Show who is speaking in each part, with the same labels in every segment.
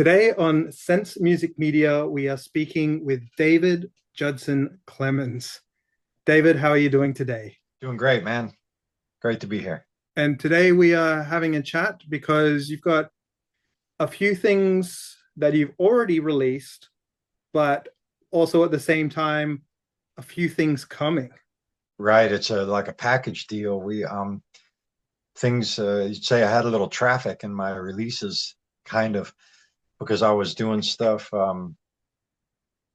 Speaker 1: Today on Sense Music Media, we are speaking with David Judson Clemmons. David, how are you doing today?
Speaker 2: Doing great, man. Great to be here.
Speaker 1: And today we are having a chat because you've got a few things that you've already released, but also at the same time, a few things coming.
Speaker 2: Right, it's like a package deal. We things you'd say I had a little traffic in my releases, kind of, because I was doing stuff kind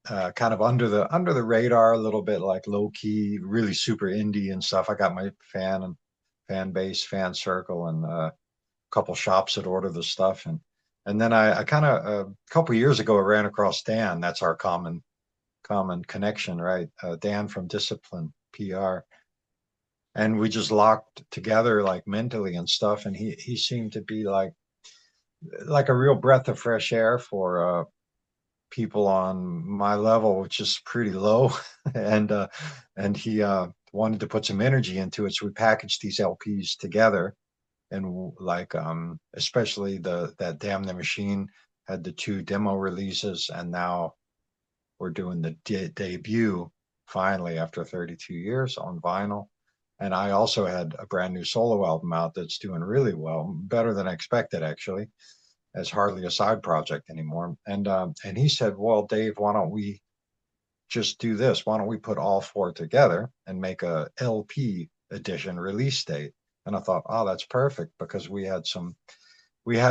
Speaker 2: of under the radar a little bit, like low key, really super indie and stuff. I got my fan base, fan circle, and a couple shops that order the stuff, and then I kind of a couple years ago I ran across Dan. That's our common connection, right? Dan from Discipline PR, and we just locked together like mentally and stuff. And he seemed to be like a real breath of fresh air for people on my level, which is pretty low. and and he wanted to put some energy into it, so we packaged these LPs together. And like especially the that Damn the Machine had the two demo releases, and now we're doing the debut finally after 32 years on vinyl. And I also had a brand new solo album out that's doing really well, better than I expected, actually. It's hardly a side project anymore. And he said, "Well, Dave, why don't we just do this? Why don't we put all four together and make a LP edition release date?" And I thought, "Oh, that's perfect," because we had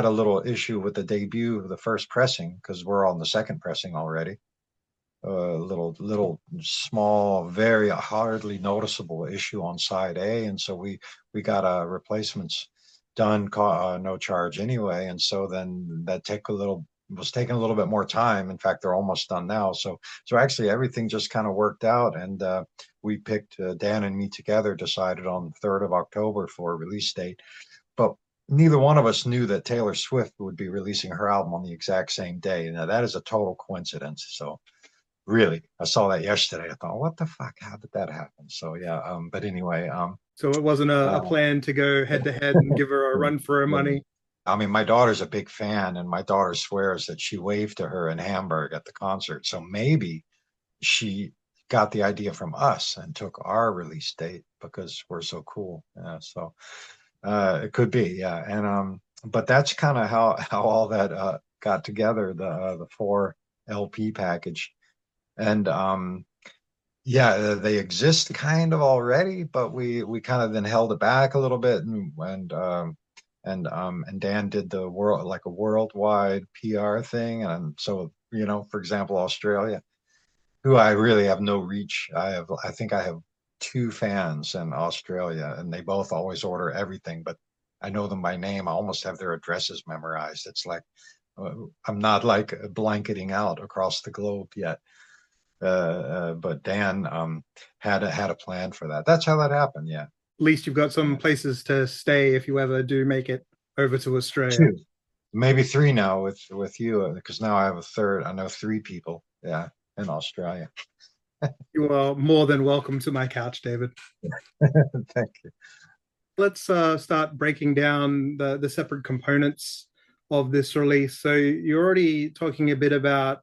Speaker 2: a little issue with the debut of the first pressing because we're on the second pressing already. Little small, very hardly noticeable issue on side A, and so we got replacements done, no charge anyway. And so then that take a little was taking a little bit more time. In fact, they're almost done now. So actually everything just kind of worked out, and we picked Dan and me together, decided on the 3rd of October for a release date. But neither one of us knew that Taylor Swift would be releasing her album on the exact same day. Now that is a total coincidence. So really, I saw that yesterday. I thought, what the fuck? How did that happen? So yeah, but anyway,
Speaker 1: So it wasn't a
Speaker 2: uh,
Speaker 1: plan to go head to head and give her a run for her money.
Speaker 2: I mean, my daughter's a big fan, and my daughter swears that she waved to her in Hamburg at the concert. So maybe she got the idea from us and took our release date because we're so cool. Yeah, so it could be, yeah. And but that's kind of how all that got together, the four LP package. And yeah, they exist kind of already, but we kind of then held it back a little bit, and Dan did the world like a worldwide PR thing. And so, for example, Australia, who I really have no reach. I think I have two fans in Australia, and they both always order everything, but I know them by name. I almost have their addresses memorized. It's like I'm not like blanketing out across the globe yet. But Dan had a plan for that. That's how that happened. Yeah.
Speaker 1: Least you've got some
Speaker 2: Yeah.
Speaker 1: places to stay if you ever do make it over to Australia.
Speaker 2: Two, maybe three now with you, because now I have a third. I know three people. Yeah, in Australia.
Speaker 1: You are more than welcome to my couch, David.
Speaker 2: Thank you.
Speaker 1: Let's start breaking down the separate components of this release. So you're already talking a bit about,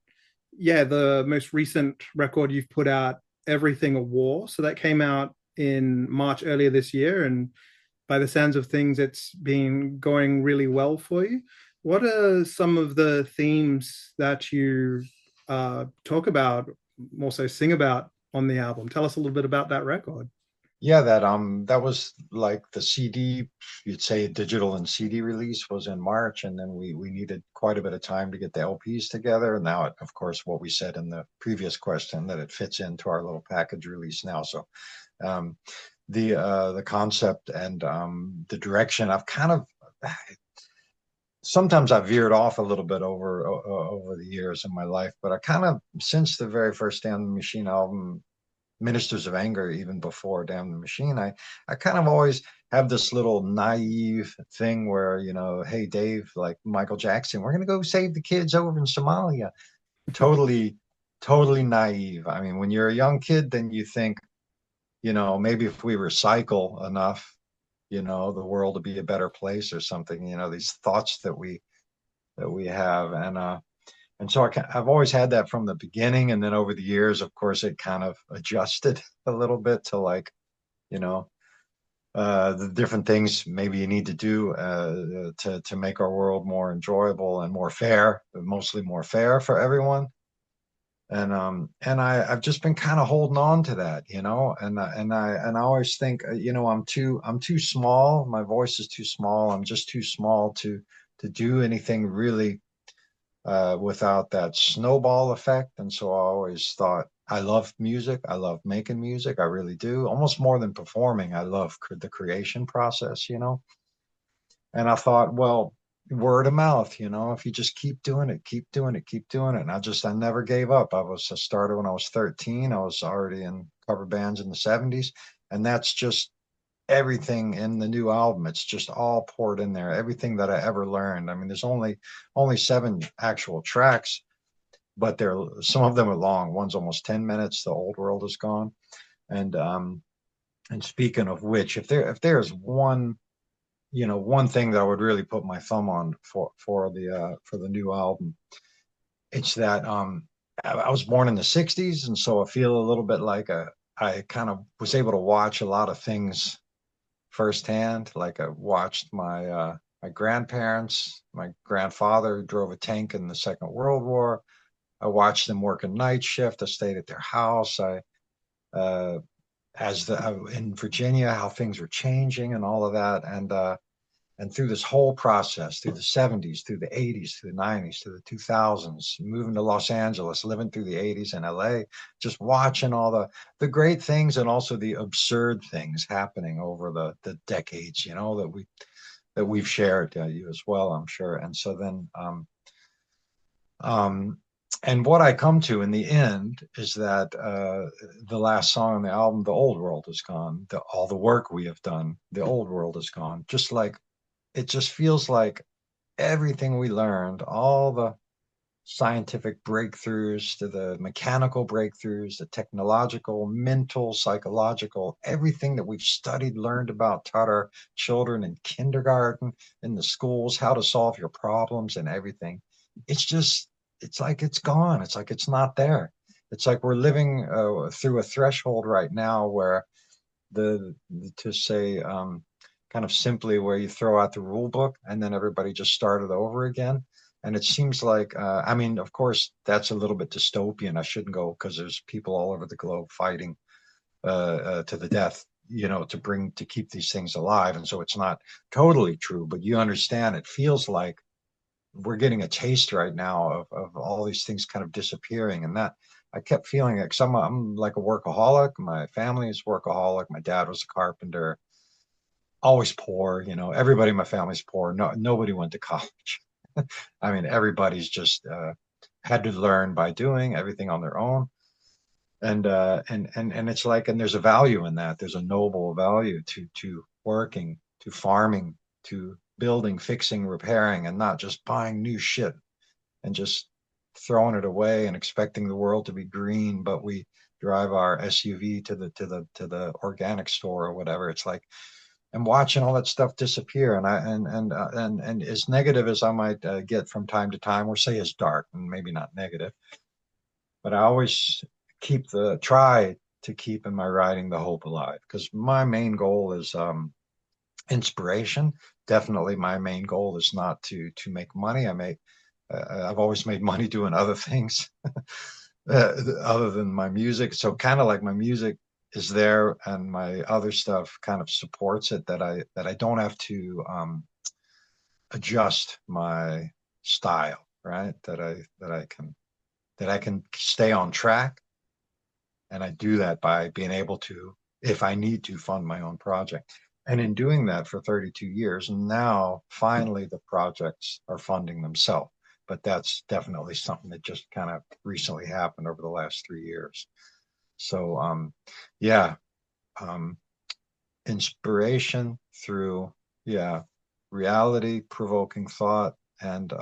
Speaker 1: yeah, the most recent record you've put out, Everything a War. So that came out in March earlier this year, and by the sounds of things, it's been going really well for you. What are some of the themes that you talk about, also sing about on the album? Tell us a little bit about that record.
Speaker 2: Yeah, that was like the CD, you'd say digital and CD release was in March, and then we needed quite a bit of time to get the LPs together. And now, of course, what we said in the previous question, that it fits into our little package release now. So um, the concept and the direction, I've kind of sometimes I've veered off a little bit over the years in my life, but I kind of, since the very first Damn the Machine album, Ministers of Anger, even before Damn the Machine, I kind of always have this little naive thing where, hey Dave, like Michael Jackson, we're gonna go save the kids over in Somalia. Totally, totally naive. I mean, when you're a young kid, then you think, maybe if we recycle enough, the world would be a better place or something. These thoughts that we that we have. And so I've always had that from the beginning. And then over the years, of course, it kind of adjusted a little bit to like, you know, the different things maybe you need to do to make our world more enjoyable and more fair, but mostly more fair for everyone. And I've just been kind of holding on to that, you know, and I always think, you know, I'm too small. My voice is too small. I'm just too small to do anything really without that snowball effect. And so I always thought I love music. I love making music. I really do. Almost more than performing. I love the creation process, you know. And I thought, well, word of mouth, you know, if you just keep doing it, keep doing it, keep doing it. And I never gave up. I was a starter when I was 13. I was already in cover bands in the 70s. And that's just everything in the new album. It's just all poured in there. Everything that I ever learned. I mean, there's only 7 actual tracks, but they're some of them are long. One's almost 10 minutes. The Old World Is Gone. And speaking of which, if there's one, you know, one thing that I would really put my thumb on for the new album, it's that I was born in the 60s, and so I feel a little bit like I kind of was able to watch a lot of things firsthand. Like I watched my grandparents, my grandfather drove a tank in the Second World War. I watched them work a night shift. I stayed at their house. I as the in Virginia, how things were changing and all of that. And through this whole process, through the 70s, through the 80s, through the 90s, through the 2000s, moving to Los Angeles, living through the 80s in LA, just watching all the great things and also the absurd things happening over the decades, you know, that we've shared, you as well, I'm sure. And so then um and what I come to in the end is that the last song on the album, The Old World Is Gone, all the work we have done, the old world is gone. Just like it just feels like everything we learned, all the scientific breakthroughs to the mechanical breakthroughs, the technological, mental, psychological, everything that we've studied, learned about, taught our children in kindergarten, in the schools, how to solve your problems and everything. It's just, it's like it's gone. It's like it's not there. It's like we're living through a threshold right now where the to say kind of simply where you throw out the rule book and then everybody just started over again. And it seems like I mean, of course, that's a little bit dystopian. I shouldn't go because there's people all over the globe fighting to the death, you know, to keep these things alive. And so it's not totally true, but you understand it feels like we're getting a taste right now of all these things kind of disappearing. And that I kept feeling like I'm like a workaholic. My family is workaholic. My dad was a carpenter, always poor. You know, everybody in my family's poor. No, nobody went to college. I mean, everybody's just had to learn by doing everything on their own. And it's like, and there's a value in that. There's a noble value to working, to farming, to building, fixing, repairing, and not just buying new shit and just throwing it away and expecting the world to be green, but we drive our SUV to the organic store or whatever. It's like I'm watching all that stuff disappear, and as negative as I might get from time to time, or say as dark, and maybe not negative, but I always try to keep in my writing the hope alive because my main goal is inspiration. Definitely, my main goal is not to make money. I've always made money doing other things other than my music. So kind of like my music is there and my other stuff kind of supports it that I don't have to adjust my style, right? That I can stay on track, and I do that by being able to, if I need to, fund my own project. And in doing that for 32 years, now finally the projects are funding themselves. But that's definitely something that just kind of recently happened over the last 3 years. So, yeah, um, inspiration through, yeah, reality provoking thought. And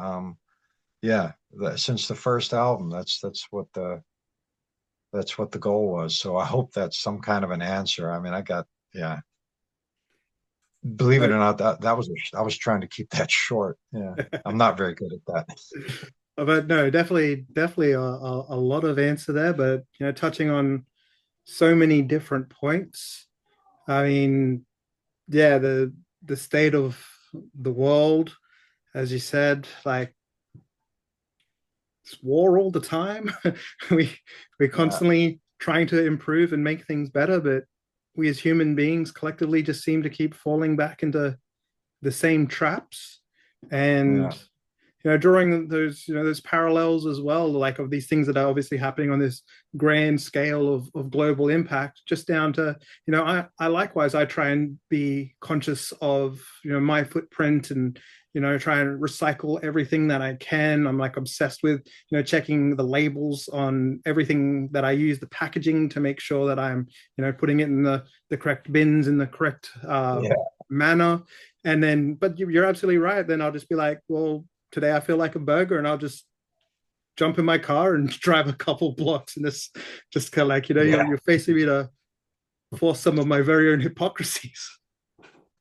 Speaker 2: yeah, since the first album, that's what the goal was. So I hope that's some kind of an answer. I mean, yeah. Believe it
Speaker 1: But
Speaker 2: or not, that was I was trying to keep that short. Yeah, I'm not very good at that.
Speaker 1: but no, definitely a lot of answer there. But touching on so many different points. I mean, yeah, the state of the world, as you said, like it's war all the time. we we're
Speaker 2: Yeah,
Speaker 1: constantly trying to improve and make things better, but we as human beings collectively just seem to keep falling back into the same traps.
Speaker 2: yeah,
Speaker 1: And drawing those parallels as well, like of these things that are obviously happening on this grand scale of global impact, just down to I likewise I try and be conscious of my footprint, and try and recycle everything that I can. I'm like obsessed with checking the labels on everything that I use, the packaging, to make sure that I'm putting it in the correct bins in the correct
Speaker 2: yeah,
Speaker 1: manner. And then, but you're absolutely right. Then I'll just be like, well, today I feel like a burger, and I'll just jump in my car and drive a couple blocks, and this just kind of like
Speaker 2: yeah.
Speaker 1: you're facing me to force some of my very own hypocrisies.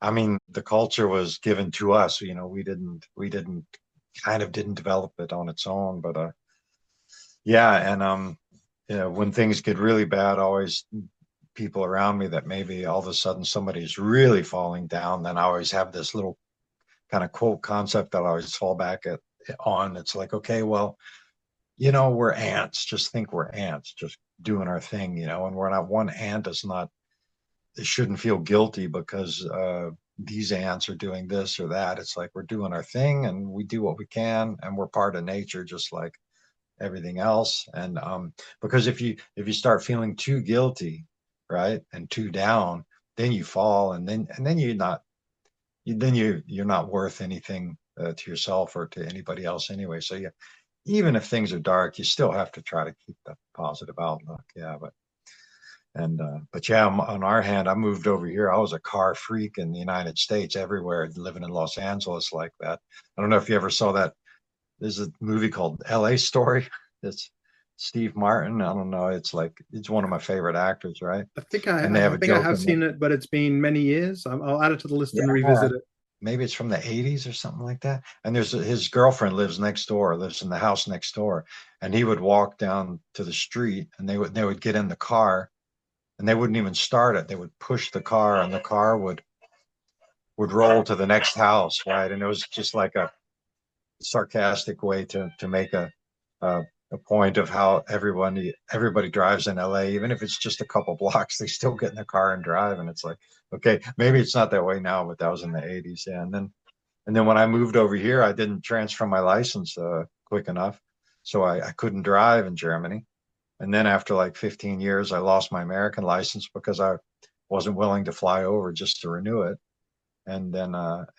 Speaker 2: I mean, the culture was given to us. We didn't kind of didn't develop it on its own, but yeah, and when things get really bad, always people around me that maybe all of a sudden somebody's really falling down, then I always have this little kind of quote concept that I always fall back at on. It's like, okay, well, we're ants. Just think we're ants, just doing our thing, and we're not one ant is not, it shouldn't feel guilty because these ants are doing this or that. It's like we're doing our thing and we do what we can and we're part of nature just like everything else. And because if you start feeling too guilty, right, and too down, then you fall and then you're not worth anything to yourself or to anybody else anyway. So yeah, even if things are dark, you still have to try to keep the positive outlook. Yeah, but yeah, on our hand, I moved over here. I was a car freak in the United States, everywhere, living in Los Angeles like that. I don't know if you ever saw that. There's a movie called L.A. Story. It's Steve Martin. I don't know. It's one of my favorite actors, right?
Speaker 1: I think
Speaker 2: And they have
Speaker 1: I
Speaker 2: a
Speaker 1: think I
Speaker 2: joke
Speaker 1: have
Speaker 2: in
Speaker 1: seen it, but it's been many years. I'll add it to the list and
Speaker 2: yeah,
Speaker 1: revisit it.
Speaker 2: maybe it's from the 80s or something like that. And his girlfriend lives next door, lives in the house next door, and he would walk down to the street, and they would get in the car, and they wouldn't even start it. They would push the car, and the car would roll to the next house, right? And it was just like a sarcastic way to make a a point of how everybody drives in LA, even if it's just a couple blocks, they still get in the car and drive. And it's like, okay, maybe it's not that way now, but that was in the 80s. Yeah. And then when I moved over here, I didn't transfer my license quick enough. So I couldn't drive in Germany. And then after like 15 years, I lost my American license because I wasn't willing to fly over just to renew it. And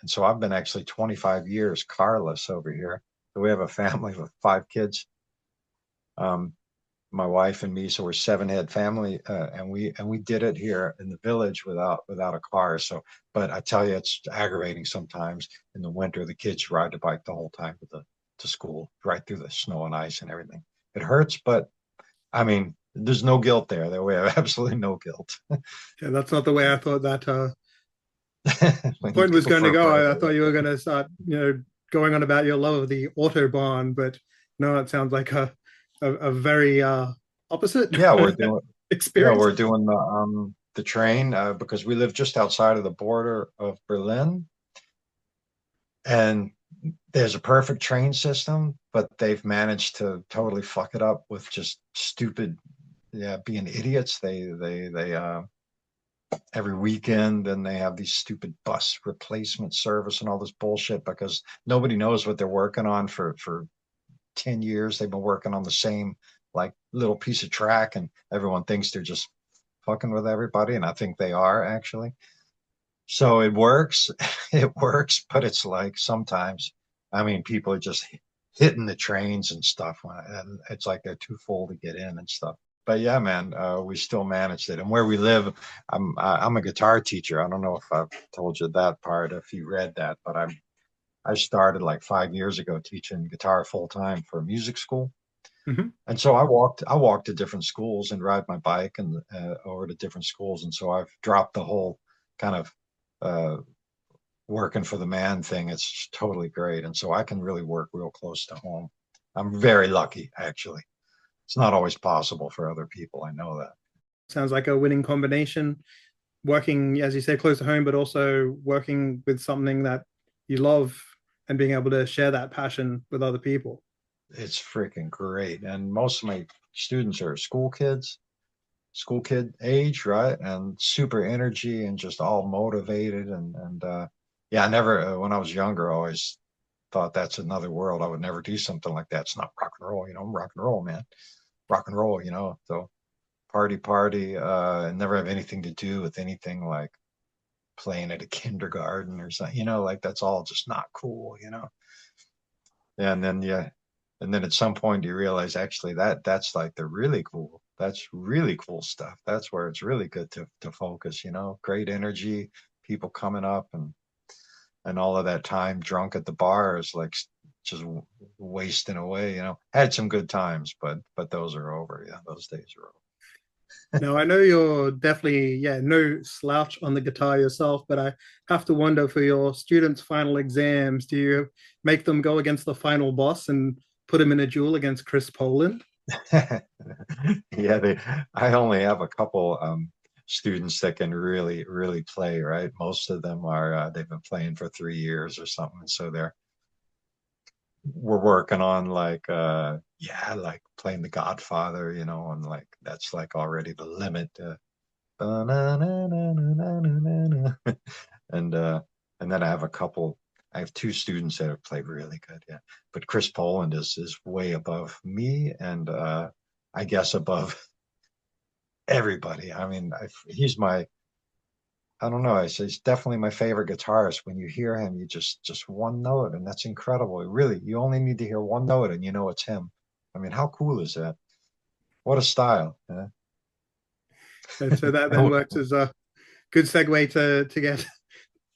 Speaker 2: so I've been actually 25 years carless over here. So we have a family with 5 kids, um, my wife and me. So we're 7 head family, and we did it here in the village without a car. So, but I tell you, it's aggravating sometimes. In the winter, the kids ride the bike the whole time to school, right through the snow and ice and everything. It hurts, but I mean, there's no guilt there. There we have absolutely no guilt.
Speaker 1: Yeah, that's not the way I thought that
Speaker 2: When you
Speaker 1: point was
Speaker 2: go
Speaker 1: going to
Speaker 2: for a
Speaker 1: go.
Speaker 2: burger.
Speaker 1: I thought you were going to start, going on about your love of the autobahn, but no, it sounds like a very opposite
Speaker 2: Yeah, we're doing yeah,
Speaker 1: experience.
Speaker 2: we're doing the train because we live just outside of the border of Berlin, and there's a perfect train system, but they've managed to totally fuck it up with just stupid, yeah, being idiots. They every weekend, then they have these stupid bus replacement service and all this bullshit because nobody knows what they're working on for 10 years. They've been working on the same like little piece of track, and everyone thinks they're just fucking with everybody, and I think they are actually. So it works. It works, but it's like sometimes, I mean, people are just hitting the trains and stuff, and it's like they're too full to get in and stuff. But yeah, man, we still managed it. And where we live, I'm a guitar teacher. I don't know if I've told you that part, if you read that, but I started like 5 years ago teaching guitar full time for music school.
Speaker 1: Mhm.
Speaker 2: And so I walked to different schools and ride my bike and over to different schools. And so I've dropped the whole kind of uh, working for the man thing, it's totally great. And so I can really work real close to home. I'm very lucky, actually. It's not always possible for other people. I know that.
Speaker 1: Sounds like a winning combination. Working, as you say, close to home, but also working with something that you love and being able to share that passion with other people.
Speaker 2: It's freaking great. And most of my students are school kid age, right? And super energy and just all motivated. And yeah, I never, when I was younger, I always thought that's another world. I would never do something like that. It's not rock and roll, I'm rock and roll, man. Rock and roll, So party, and never have anything to do with anything like playing at a kindergarten or something, like that's all just not cool. And then yeah, and then at some point you realize actually that's like the really cool. That's really cool stuff. That's where it's really good to focus, Great energy, people coming up and all of that time drunk at the bar is like just wasting away. Had some good times, but those are over. Yeah, those days are over.
Speaker 1: Now, I know you're definitely, yeah, no slouch on the guitar yourself, but I have to wonder for your students' final exams, do you make them go against the final boss and put them in a duel against Chris Poland?
Speaker 2: Yeah, I only have a couple students that can really, really play, right? Most of them are they've been playing for 3 years or something, so we're working on like yeah, like playing the Godfather, and like that's like already the limit. And and then I have two students that have played really good, yeah. But Chris Poland is way above me and I guess above everybody. I mean, he's my I don't know. He's definitely my favorite guitarist. When you hear him, you just one note, and that's incredible. Really, you only need to hear one note, and you know it's him. I mean, how cool is that? What a style! Yeah.
Speaker 1: And so that then works as a good segue to get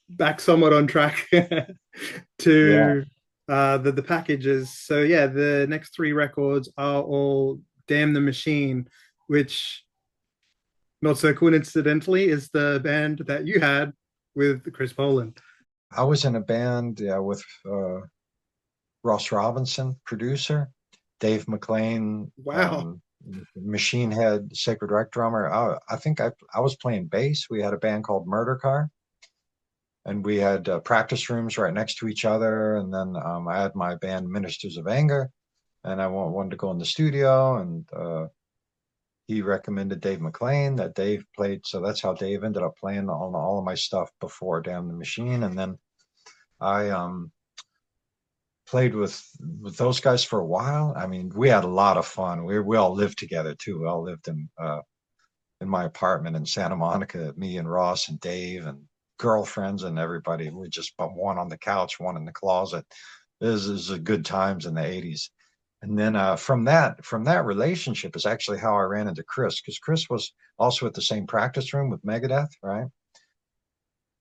Speaker 1: back somewhat on track
Speaker 2: Yeah,
Speaker 1: to the packages. So yeah, the next three records are all Damn the Machine, which not so coincidentally is the band that you had with Chris Poland.
Speaker 2: I was in a band, yeah, with Ross Robinson, producer, Dave McLean,
Speaker 1: Wow.
Speaker 2: Machine Head, Sacred Reich drummer. I think I was playing bass. We had a band called Murder Car, and we had practice rooms right next to each other. And then I had my band Ministers of Anger, and I wanted to go in the studio, and he recommended Dave McLean that Dave played. So that's how Dave ended up playing on all of my stuff before Damn the Machine. And then I played with those guys for a while. I mean, we had a lot of fun. We all lived together too. We all lived in my apartment in Santa Monica, me and Ross and Dave and girlfriends and everybody. We just put one on the couch, one in the closet. This is a good times in the 80s. And then from that relationship is actually how I ran into Chris, because Chris was also at the same practice room with Megadeth, right?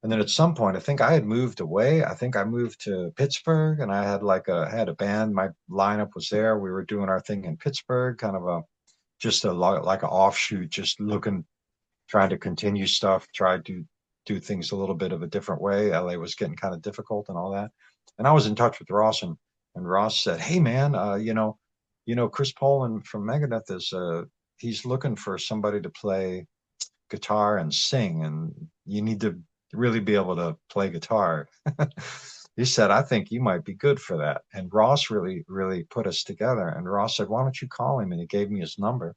Speaker 2: And then at some point, I think I had moved away. I think I moved to Pittsburgh, and I had a band. My lineup was there. We were doing our thing in Pittsburgh, kind of like an offshoot, just looking, trying to continue stuff, try to do things a little bit of a different way. LA was getting kind of difficult and all that. And I was in touch with Ross, and Ross said, "Hey man, Chris Poland from Megadeth he's looking for somebody to play guitar and sing, and you need to really be able to play guitar." He said, "I think you might be good for that." And Ross really, really put us together. And Ross said, "Why don't you call him?" And he gave me his number.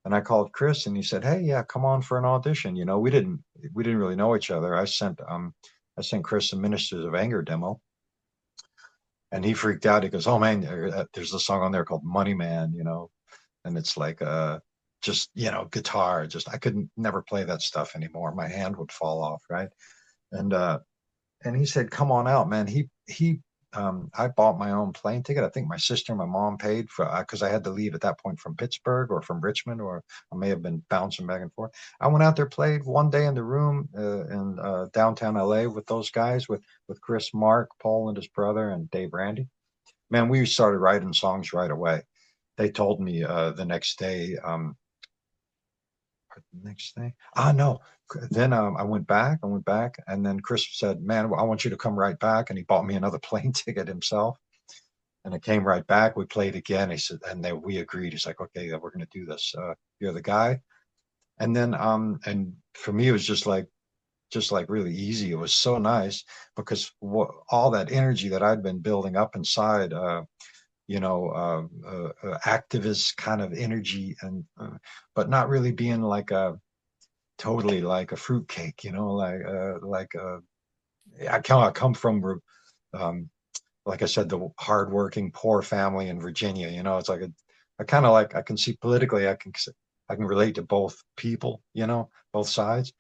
Speaker 2: And I called Chris, and he said, "Hey, yeah, come on for an audition." We didn't really know each other. I sent Chris a Ministers of Anger demo, and he freaked out. He goes, "Oh man, there's a song on there called Money Man, and it's like just guitar. Just I couldn't never play that stuff anymore. My hand would fall off, right?" And and he said, "Come on out, man." I bought my own plane ticket. I think my sister and my mom paid for because I had to leave at that point from Pittsburgh or from Richmond, or I may have been bouncing back and forth. I went out there, played one day in the room in downtown LA with those guys, with Chris, Mark, Paul, and his brother, and Dave Randy. Man, we started writing songs right away. They told me the next day, the next thing. No. Then I went back. And then Chris said, "Man, I want you to come right back." And he bought me another plane ticket himself. And I came right back. We played again. He said, and then we agreed. He's like, "Okay, we're going to do this. You're the guy." And then, and for me, it was just like really easy. It was so nice because all that energy that I'd been building up inside, activist kind of energy, and but not really being like a totally like a fruitcake, I come from, um, like I said, the hardworking poor family in Virginia. It's like I kind of like I can see politically, I can relate to both people, both sides,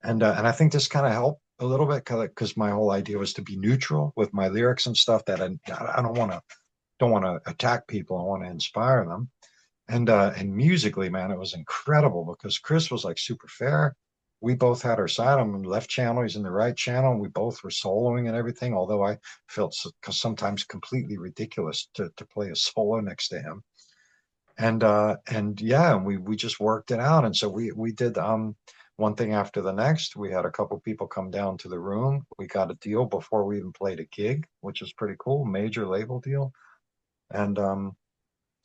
Speaker 2: and I think this kind of helped a little bit because my whole idea was to be neutral with my lyrics and stuff. That I don't want to attack people. I want to inspire them. And musically, man, it was incredible because Chris was like super fair. We both had our side. I'm in the left channel, he's in the right channel. We both were soloing and everything. Although I felt sometimes completely ridiculous to play a solo next to him. And yeah, and we just worked it out. And so we did one thing after the next. We had a couple people come down to the room. We got a deal before we even played a gig, which was pretty cool, major label deal. And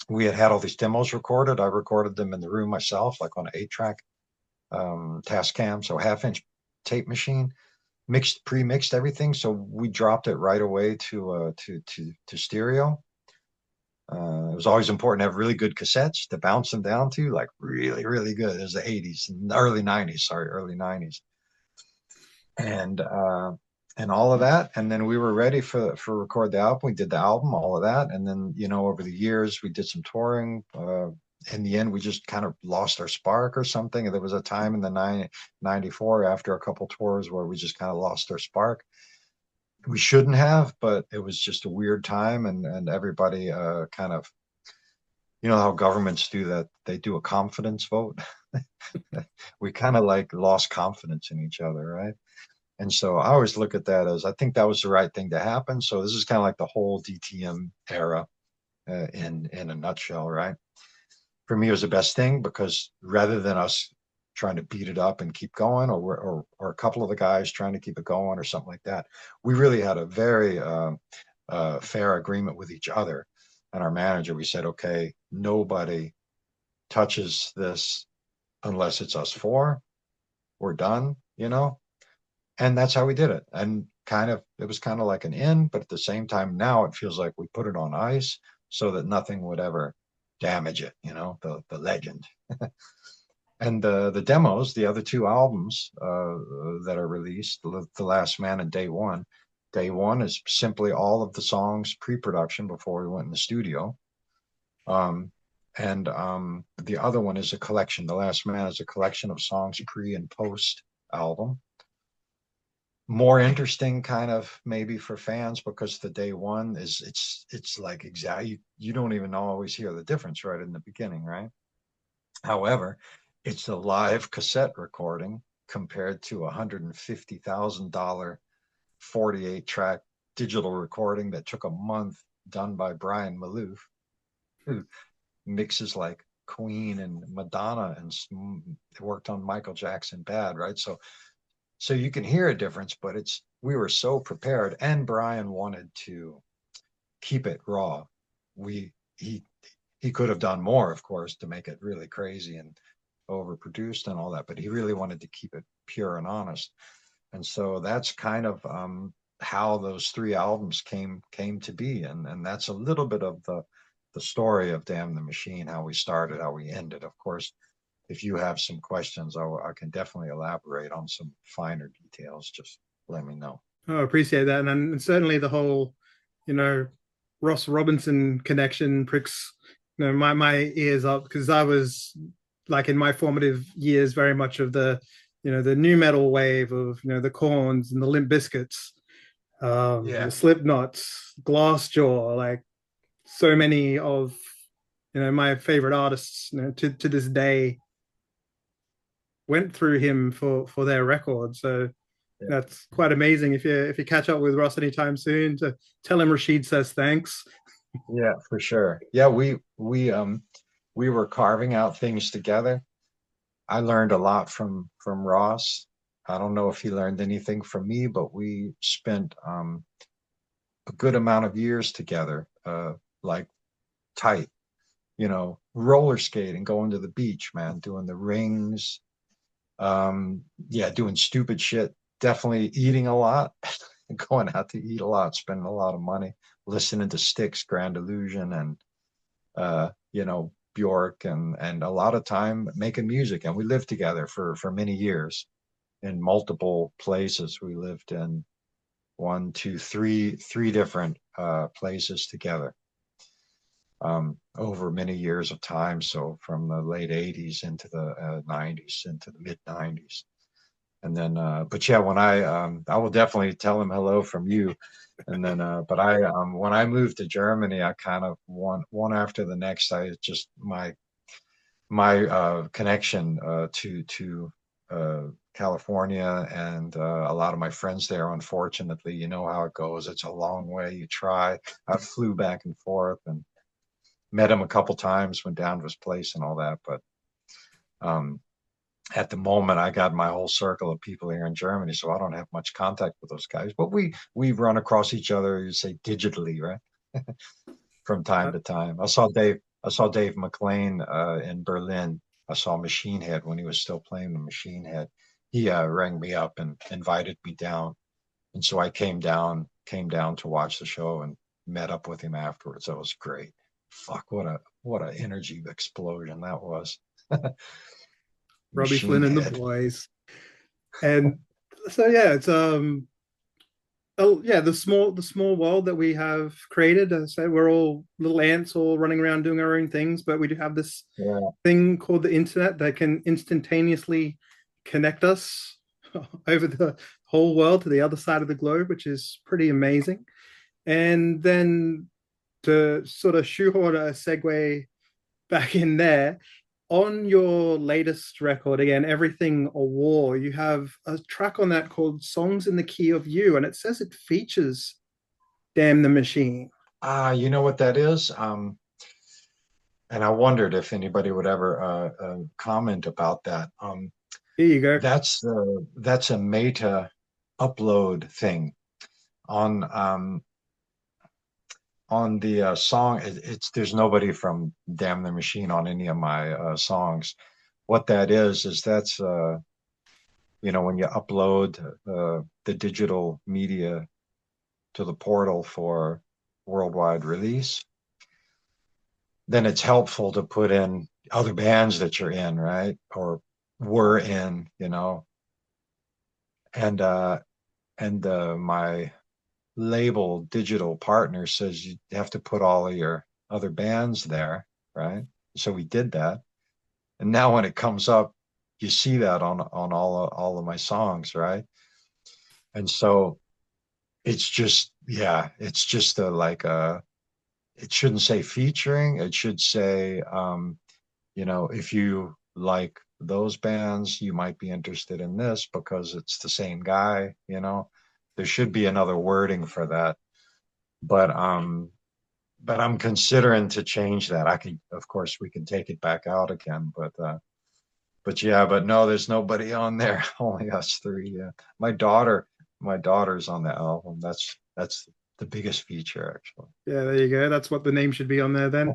Speaker 2: we had all these demos recorded. I recorded them in the room myself, like on an 8-track Tascam, so half-inch tape machine, pre-mixed everything. So we dropped it right away to stereo. It was always important to have really good cassettes to bounce them down to, like really, really good. It was the 80s, early 90s, early 90s. And all of that. And then we were ready for record the album. We did the album, all of that. And then, over the years, we did some touring. In the end, we just kind of lost our spark or something. And there was a time in the 94 after a couple tours where we just kind of lost our spark. We shouldn't have, but it was just a weird time. And everybody kind of, how governments do that. They do a confidence vote. We kind of like lost confidence in each other, right? And so I always look at that as I think that was the right thing to happen. So this is kind of like the whole DTM era in a nutshell, right? For me, it was the best thing because rather than us trying to beat it up and keep going, or a couple of the guys trying to keep it going or something like that, we really had a very fair agreement with each other and our manager. We said, okay, nobody touches this unless it's us four. We're done, And that's how we did it. And it was kind of like an in, but at the same time, now it feels like we put it on ice so that nothing would ever damage it, the legend. And the demos, the other two albums that are released, The Last Man and Day One. Day One is simply all of the songs pre-production before we went in the studio. And the other one is a collection. The Last Man is a collection of songs pre and post album. More interesting kind of maybe for fans because the Day One is it's like exactly you don't even always hear the difference right in the beginning, right? However, it's a live cassette recording compared to $150,000 48-track digital recording that took a month done by Brian Malouf, who mixes like Queen and Madonna and worked on Michael Jackson Bad, right? So you can hear a difference, but we were so prepared, and Brian wanted to keep it raw. He could have done more, of course, to make it really crazy and overproduced and all that, but he really wanted to keep it pure and honest. And so that's kind of how those three albums came to be, and that's a little bit of the story of Damn the Machine, how we started, how we ended. Of course, if you have some questions, I can definitely elaborate on some finer details. Just let me know.
Speaker 1: Oh, I appreciate that. And certainly the whole, Ross Robinson connection pricks, my ears up because I was like in my formative years very much of the, the new metal wave of, the Corns and the Limp Bizkits, the Slipknots, Glassjaw, like so many of, my favorite artists, to this day went through him for their record. So that's quite amazing. If you catch up with Ross anytime soon, to tell him Rashid says thanks.
Speaker 2: Yeah, for sure. Yeah, we were carving out things together. I learned a lot from Ross. I don't know if he learned anything from me, but we spent a good amount of years together, like tight, roller skating, going to the beach, man, doing the rings, yeah, doing stupid shit, definitely eating a lot, going out to eat a lot, spending a lot of money, listening to Styx, Grand Illusion, and Bjork, and a lot of time making music. And we lived together for many years in multiple places. We lived in one, two, three different places together over many years of time. So from the late 80s into the 90s, into the mid 90s. And then, but yeah, I will definitely tell him hello from you. And then, but when I moved to Germany, I kind of one after the next, I just, my connection to California and a lot of my friends there, unfortunately, you know how it goes. It's a long way. You try. I flew back and forth and met him a couple times, went down to his place and all that. But um, at the moment, I got my whole circle of people here in Germany, so I don't have much contact with those guys. But we run across each other, you say digitally, right? From time
Speaker 1: Uh,
Speaker 2: to time. I saw Dave McLean in Berlin. I saw Machine Head when he was still playing the Machine Head. He rang me up and invited me down, and so I came down to watch the show and met up with him afterwards. That was great. Fuck, what a energy explosion that was.
Speaker 1: Robbie
Speaker 2: Machine
Speaker 1: Flynn and the
Speaker 2: Head.
Speaker 1: boys. And so yeah, it's oh yeah, the small world that we have created. As I say, we're all little ants all running around doing our own things, but we do have this
Speaker 2: Yeah.
Speaker 1: thing called the internet that can instantaneously connect us over the whole world to the other side of the globe, which is pretty amazing. And then to sort of shoehorn a segue back in there, on your latest record, again, Everything a War, you have a track on that called Songs in the Key of You, and it says it features Damn the Machine.
Speaker 2: You know what that is? And I wondered if anybody would ever comment about that.
Speaker 1: Here you go.
Speaker 2: That's a meta upload thing on the song. It's there's nobody from Damn the Machine on any of my songs. What that is that's when you upload the digital media to the portal for worldwide release, then it's helpful to put in other bands that you're in, right? Or were in, and my label digital partner says you have to put all of your other bands there, right? So we did that. And now when it comes up, you see that on all of my songs, right? And so it's just, yeah, it's just it shouldn't say featuring, it should say if you like those bands, you might be interested in this because it's the same guy. There should be another wording for that. But I'm considering to change that. I could, of course, we can take it back out again, but yeah, but no, there's nobody on there. Only us three. Yeah. My daughter's on the album. That's the biggest feature actually.
Speaker 1: Yeah, there you go. That's what the name should be on there then.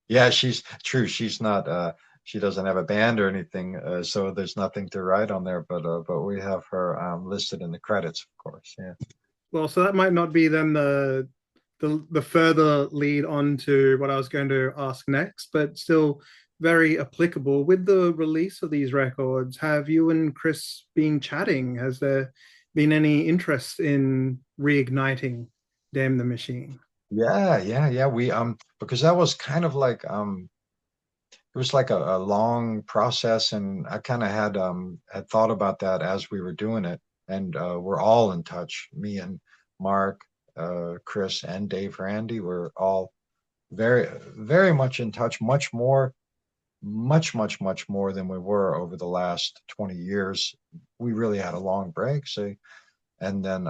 Speaker 2: Yeah, she's true. She's not she doesn't have a band or anything, so there's nothing to write on there, but we have her listed in the credits, of course. Yeah.
Speaker 1: Well, so that might not be then the further lead on to what I was going to ask next, but still very applicable. With the release of these records, have you and Chris been chatting? Has there been any interest in reigniting Damn the Machine?
Speaker 2: Yeah, yeah, yeah. We because that was kind of like it was like a long process, and I kind of had thought about that as we were doing it. And we're all in touch. Me and Mark, Chris, and Dave Randy were all very, very much in touch, much more than we were over the last 20 years. We really had a long break. So, and then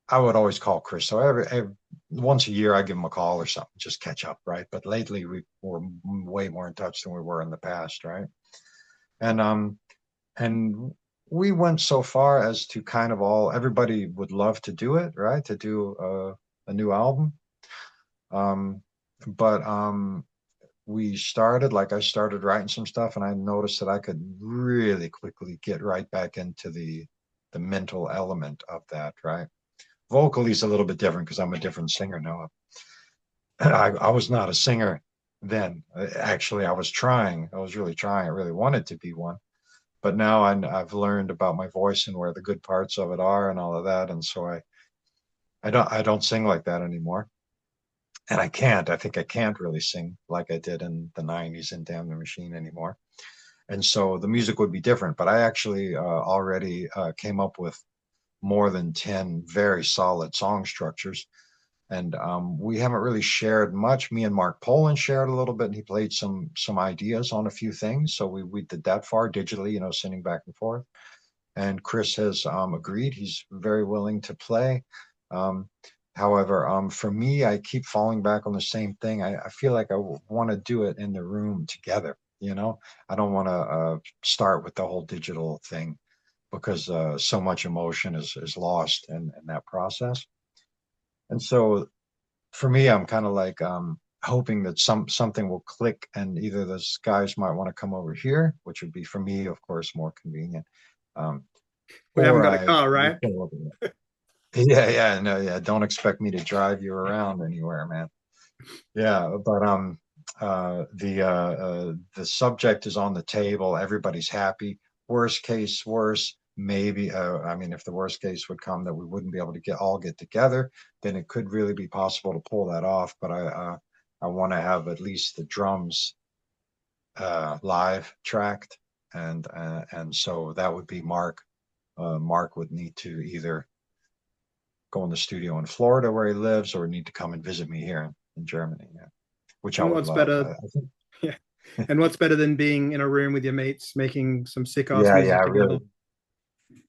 Speaker 2: I would always call Chris. So once a year I give him a call or something, just catch up, right? But lately we're way more in touch than we were in the past, right? And and we went so far as to kind of everybody would love to do it, right? To do a new album. Um, but we started, like I started writing some stuff, and I noticed that I could really quickly get right back into the mental element of that, right? Vocally is a little bit different because I'm a different singer now. I was not a singer then. Actually, I was trying. I was really trying. I really wanted to be one. But now I've learned about my voice and where the good parts of it are and all of that. And so I don't sing like that anymore. And I can't. I think I can't really sing like I did in the 90s in Damn the Machine anymore. And so the music would be different. But I actually already came up with more than 10 very solid song structures. And we haven't really shared much. Me and Mark Poland shared a little bit, and he played some ideas on a few things. So we did that far digitally, sending back and forth. And Chris has agreed. He's very willing to play. Um, However, for me, I keep falling back on the same thing. I feel like I want to do it in the room together. I don't want to start with the whole digital thing because so much emotion is lost in that process. And so for me, I'm kind of like hoping that something will click, and either those guys might want to come over here, which would be for me, of course, more convenient. Um,
Speaker 1: We haven't
Speaker 2: or
Speaker 1: got a
Speaker 2: I
Speaker 1: car,
Speaker 2: we
Speaker 1: right?
Speaker 2: can look at it. Yeah, yeah, no, yeah. Don't expect me to drive you around anywhere, man. Yeah, but the subject is on the table. Everybody's happy. Worst case, worse, maybe. I mean, if the worst case would come that we wouldn't be able to get together, then it could really be possible to pull that off. But I want to have at least the drums live tracked, and so that would be Mark. Mark would need to either go in the studio in Florida where he lives, or need to come and visit me here in Germany. Yeah, which I
Speaker 1: And
Speaker 2: would
Speaker 1: what's
Speaker 2: love.
Speaker 1: better?
Speaker 2: I think.
Speaker 1: Yeah. And what's better than being in a room with your mates making some sick ass
Speaker 2: Yeah,
Speaker 1: music
Speaker 2: yeah,
Speaker 1: together?
Speaker 2: really,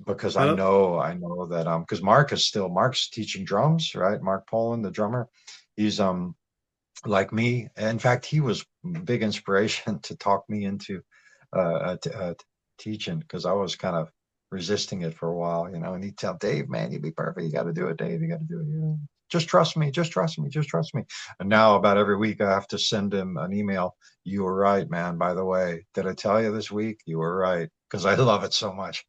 Speaker 2: because
Speaker 1: I don't,
Speaker 2: I know that because Mark's teaching drums, right? Mark Poland, the drummer, he's like me. In fact, he was big inspiration to talk me into teaching because I was kind of resisting it for a while, and he'd tell Dave, man, you'd be perfect. You got to do it, Dave. You got to do it. Just trust me. Just trust me. Just trust me. And now about every week I have to send him an email. You were right, man. By the way, did I tell you this week? You were right because I love it so much.